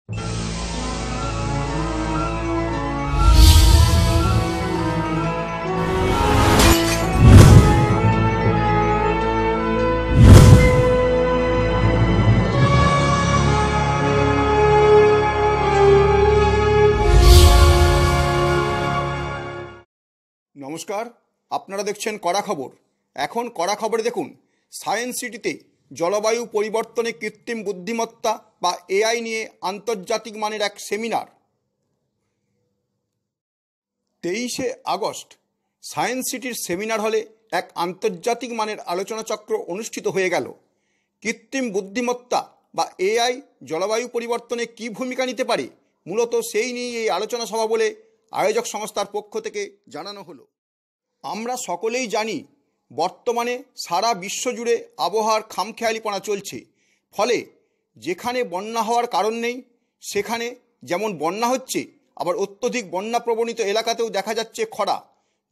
নমস্কার, আপনারা দেখছেন কড়া খবর। এখন কড়া খবরে দেখুন, সায়েন্স সিটিতে জলবায়ু পরিবর্তনে কৃত্রিম বুদ্ধিমত্তা বা এআই নিয়ে আন্তর্জাতিক মানের এক সেমিনার। 23শে আগস্ট সায়েন্স সিটির সেমিনার হলে এক আন্তর্জাতিক মানের আলোচনাচক্র অনুষ্ঠিত হয়ে গেল। কৃত্রিম বুদ্ধিমত্তা বা এআই জলবায়ু পরিবর্তনে কী ভূমিকা নিতে পারে, মূলত সেই নিয়েই এই আলোচনা সভা বলে আয়োজক সংস্থার পক্ষ থেকে জানানো হলো। আমরা সকলেই জানি, বর্তমানে সারা বিশ্বজুড়ে আবহাওয়ার খামখেয়ালিপনা চলছে। ফলে যেখানে বন্যা হওয়ার কারণ নেই, সেখানে যেমন বন্যা হচ্ছে, আবার অত্যধিক বন্যাপ্রবণিত এলাকাতেও দেখা যাচ্ছে খরা।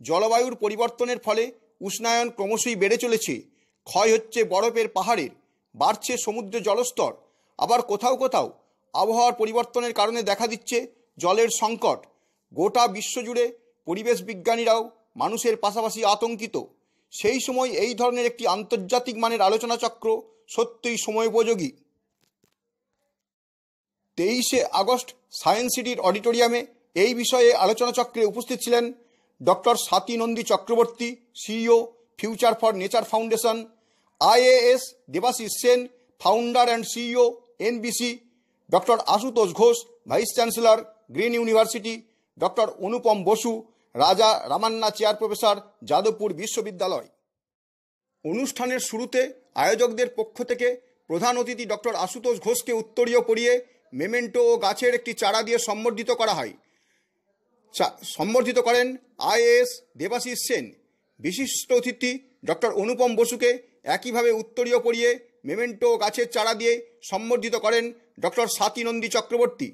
জলবায়ুর পরিবর্তনের ফলে উষ্ণায়ন ক্রমশই বেড়ে চলেছে। ক্ষয় হচ্ছে বরফের পাহাড়ের, বাড়ছে সমুদ্র জলস্তর। আবার কোথাও কোথাও আবহাওয়ার পরিবর্তনের কারণে দেখা দিচ্ছে জলের সংকট। গোটা বিশ্বজুড়ে পরিবেশ বিজ্ঞানীরাও মানুষের পাশাপাশি আতঙ্কিত। সেই সময় এই ধরনের একটি আন্তর্জাতিক মানের আলোচনা চক্র সত্যিই সময়োপযোগী। 23শে আগস্ট সায়েন্স সিটির অডিটোরিয়ামে এই বিষয়ে আলোচনা চক্রে উপস্থিত ছিলেন doctor Swati Nandi Chakraborty, CEO, future for nature foundation; IAS Debashis Sen, founder and CEO, NBC; doctor Ashutosh Ghosh, vice chancellor, Green University; doctor Anupam Basu, Raja Ramanna chair professor, Jadavpur বিশ্ববিদ্যালয়। অনুষ্ঠানের শুরুতে আয়োজকদের পক্ষ থেকে প্রধান অতিথি ডক্টর আশুতোষ ঘোষকে উত্তরীয় পরিয়ে মেমেন্টো ও গাছের একটি চারা দিয়ে সম্বর্ধিত করা হয়। সম্বর্ধিত করেন আইএএস দেবাশিস সেন। বিশিষ্ট অতিথি ডক্টর অনুপম বসুকে একইভাবে উত্তরীয় পরিয়ে মেমেন্টো ও গাছের চারা দিয়ে সম্বর্ধিত করেন ডক্টর স্বাতী নন্দী চক্রবর্তী।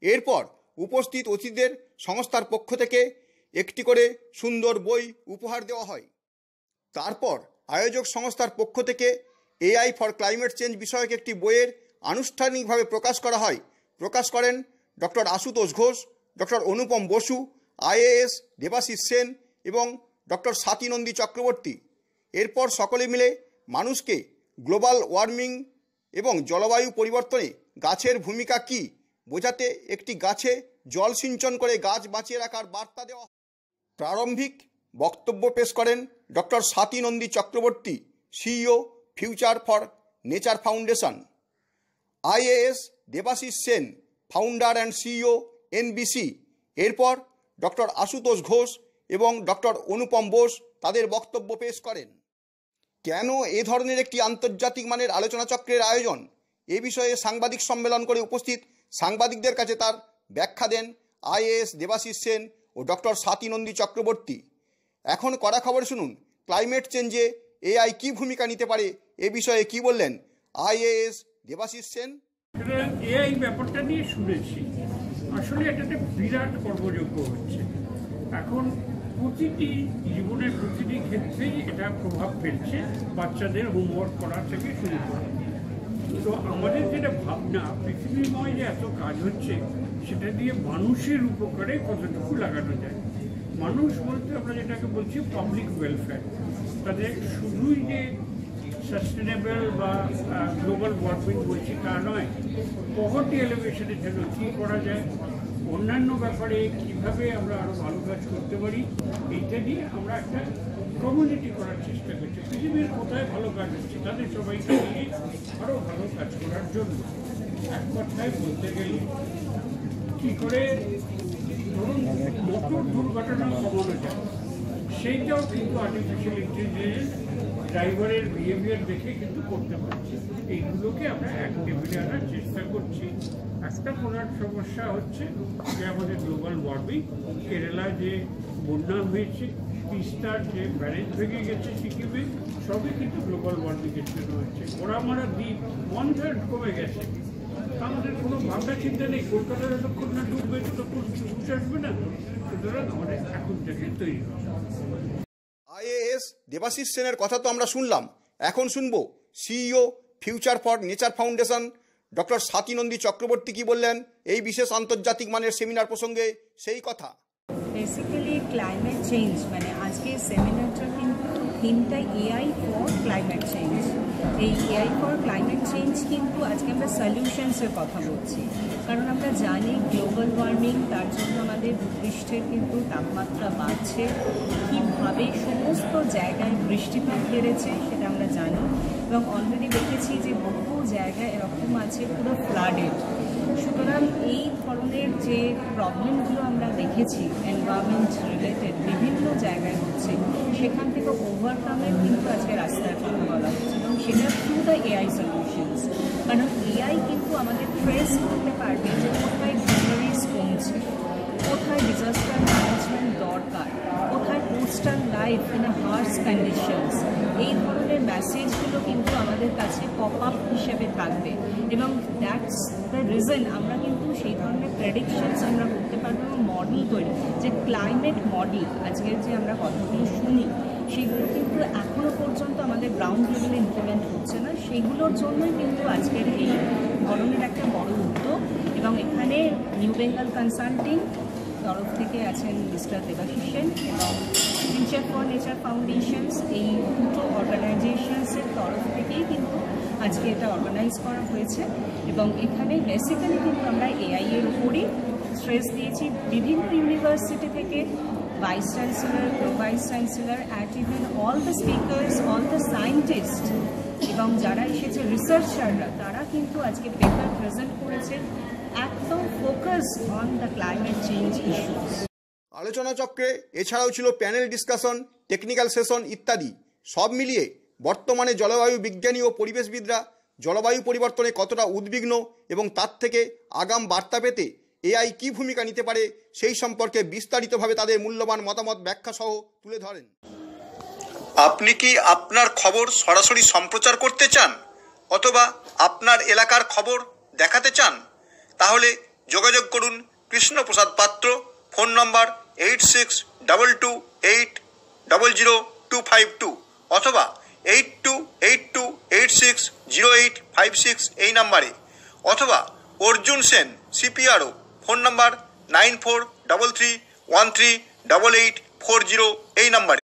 এরপর উপস্থিত অতিথিদের সংস্থার পক্ষ থেকে একটি করে সুন্দর বই উপহার দেওয়া হয়। তারপর আয়োজক সংস্থার পক্ষ থেকে এআই ফর ক্লাইমেট চেঞ্জ বিষয়ক একটি বইয়ের আনুষ্ঠানিকভাবে প্রকাশ করা হয়। প্রকাশ করেন doctor Ashutosh Ghosh, doctor Anupam Basu, IAS Debashis Sen এবং ডক্টর স্বাতী নন্দী চক্রবর্তী। এরপর সকলে মিলে মানুষকে গ্লোবাল ওয়ার্মিং এবং জলবায়ু পরিবর্তনে গাছের ভূমিকা কী বোঝাতে একটি গাছে জল সিঞ্চন করে গাছ বাঁচিয়ে রাখার বার্তা দেওয়া। প্রারম্ভিক বক্তব্য পেশ করেন doctor Swati Nandi Chakraborty, CEO, future for nature foundation; IAS Debashis Sen, founder and CEO, NBC. এরপর ডক্টর আশুতোষ ঘোষ এবং ডক্টর অনুপম বোস তাদের বক্তব্য পেশ করেন। কেন এ ধরনের একটি আন্তর্জাতিক মানের আলোচনা চক্রের আয়োজন, এ বিষয়ে সাংবাদিক সম্মেলন করে উপস্থিত সাংবাদিকদের কাছে তার ব্যাখ্যা দেন আইএএস দেবাশিস সেন ও ডক্টর স্বাতী নন্দী চক্রবর্তী। এখন কড়া খবর শুনুন, ক্লাইমেট চেঞ্জে এআই কী ভূমিকা নিতে পারে, এ বিষয়ে কি বললেন আইএএস দেবাশিস সেন। এআই ব্যাপারটা নিয়ে শুনেছি, আসলে এটা একটা বিরাট কর্মযোগ্য হচ্ছে। এখন প্রতিটি জীবনের প্রতিটি ক্ষেত্রেই এটা প্রভাব ফেলছে, বাচ্চাদের হোমওয়ার্ক করা থেকে শুরু করে। তো আমাদের যেটা ভাবনা, পৃথিবীময় যে এত কাজ হচ্ছে সেটা দিয়ে মানুষের উপকারে কতটুকু লাগানো যায়। মানুষ বলতে আমরা যেটাকে বলছি পাবলিক ওয়েলফেয়ার। তাদের শুধুই যে সাস্টেনেবল বা গ্লোবাল ওয়ার্মিং বলছি তা নয়, পভার্টি এলিভেশনের জন্য কী করা যায়, অন্যান্য ব্যাপারে কীভাবে আমরা আরও ভালো কাজ করতে পারি, এইটা নিয়ে আমরা একটা কমিউনিটি করার চেষ্টা করছি। পৃথিবীর কোথায় ভালো কাজ হচ্ছে তাদের সবাইকে নিয়ে আরও ভালো কাজ করার জন্য। এক কথায় বলতে গেলে কী করে ধরুন মোটর দুর্ঘটনা কমানো যায়, সেইটাও কিন্তু আর্টিফিশিয়াল ইন্টেলিজেন্স ড্রাইভারের বিহেভিয়ার দেখে কিন্তু করতে পারছি। এইগুলোকে আমরা এক টেবিলে আনার চেষ্টা করছি। একটা প্রধান সমস্যা হচ্ছে যে আমাদের গ্লোবাল ওয়ার্মিং। কেরালা যে বন্যা হয়েছে, তিস্তার যে ব্যারেজ ভেঙে গেছে সিকিমে, সবই কিন্তু গ্লোবাল ওয়ার্মিংয়ের জন্য হচ্ছে। ওরামারা দ্বীপ 1/3 কমে গেছে। আমাদের কোনো ভাবনা চিন্তা নেই, কলকাতার যতক্ষণ না ডুববে ততক্ষণ উঠে আসবে না। সুতরাং আমাদের এখন থেকে তৈরি হবে। আইএএস দেবাশিস সেনের কথা তো আমরা শুনলাম, এখন শুনবো CEO, future for nature foundation, doctor Swati Nandi Chakraborty কি বললেন এই বিশেষ আন্তর্জাতিক মানের সেমিনার প্রসঙ্গে সেই কথা। বেসিক্যালি ক্লাইমেট চেঞ্জ মানে আজকে সেমিনারটা কিন্তু থিমটা এআই ফর ক্লাইমেট চেঞ্জ। এই এআই ফর ক্লাইমেট চেঞ্জ কিন্তু আজকে আমরা সলিউশনসের কথা বলছি, কারণ আমরা জানি গ্লোবাল ওয়ার্মিং, তার জন্য আমাদের ভূপৃষ্ঠের কিন্তু তাপমাত্রা বাড়ছে, কীভাবে সমস্ত জায়গায় বৃষ্টিপাত বেড়েছে সেটা আমরা জানি, এবং অলরেডি দেখেছি যে বহু জায়গায় এরকম আছে পুরো ফ্লাডেড। সুতরাং এই ধরনের যে প্রবলেমগুলো আমরা দেখেছি এনভায়রনমেন্ট রিলেটেড বিভিন্ন জায়গায় হচ্ছে, সেখান থেকে ওভারকামের কিন্তু আজকে রাস্তার কথা বলা হচ্ছে, এবং সেটা থ্রু দ্য এআই সলিউশনস। কারণ এআই কিন্তু আমাদের ট্রেস করতে পারবে যে কোথায় গ্রিনারিজ কমছে, কোথায় ডিজাস্টার ম্যানেজমেন্ট দরকার, কোথায় coastal life in a harsh conditions, এই ধরনের মেসেজগুলো কিন্তু আমাদের কাছে পপ আপ হিসেবে থাকবে, এবং দ্যাটস দ্য রিজন আমরা কিন্তু সেই ধরনের প্রেডিকশনস আমরা করতে পারবো এবং মডেল তৈরি, যে ক্লাইমেট মডেল আজকের যে আমরা কথাগুলো শুনি সেগুলো কিন্তু এখনও পর্যন্ত আমাদের গ্রাউন্ড লেভেলে ইমপ্লিমেন্ট হচ্ছে না। সেগুলোর জন্যই কিন্তু আজকের এই ধরনের একটা বড় উদ্যোগ, এবং এখানে নিউ বেঙ্গল কনসাল্টিং তরফ থেকে আছেন মিস্টার দেবাশিস সেন এবং ফিউচার ফর নেচার ফাউন্ডেশনস, এই দুটো অর্গানাইজেশনসের তরফ থেকেই কিন্তু আজকে এটা অর্গানাইজ করা হয়েছে। এবং এখানে বেসিক্যালি কিন্তু আমরা এআই এর উপরই স্ট্রেস দিয়েছি, বিভিন্ন ইউনিভার্সিটি থেকে vice chancellor, pro vice chancellor, at even all the speakers, all the scientist এবং যারা এসেছে রিসার্চাররা, তারা কিন্তু আজকে পেপার প্রেজেন্ট করেছে একদম focus on the climate change issues. আলোচনা চক্রে এছাড়াও ছিল প্যানেল ডিসকাশন, টেকনিক্যাল সেশন ইত্যাদি। সব মিলিয়ে বর্তমানে জলবায়ু বিজ্ঞানী ও পরিবেশবিদরা জলবায়ু পরিবর্তনে কতটা উদ্বিগ্ন এবং তার থেকে আগাম বার্তা পেতে এআই কী ভূমিকা নিতে পারে সেই সম্পর্কে বিস্তারিতভাবে তাদের মূল্যবান মতামত ব্যাখ্যা সহ তুলে ধরেন। আপনি কি আপনার খবর সরাসরি সম্প্রচার করতে চান অথবা আপনার এলাকার খবর দেখাতে চান? তাহলে যোগাযোগ করুন কৃষ্ণপ্রসাদ পাত্র, ফোন নম্বর 8622800252 অথবা 8282860856 এই নাম্বারে, অথবা অর্জুন সেন সিপিআরও, ফোন নম্বর 9433138840 এই নাম্বারে।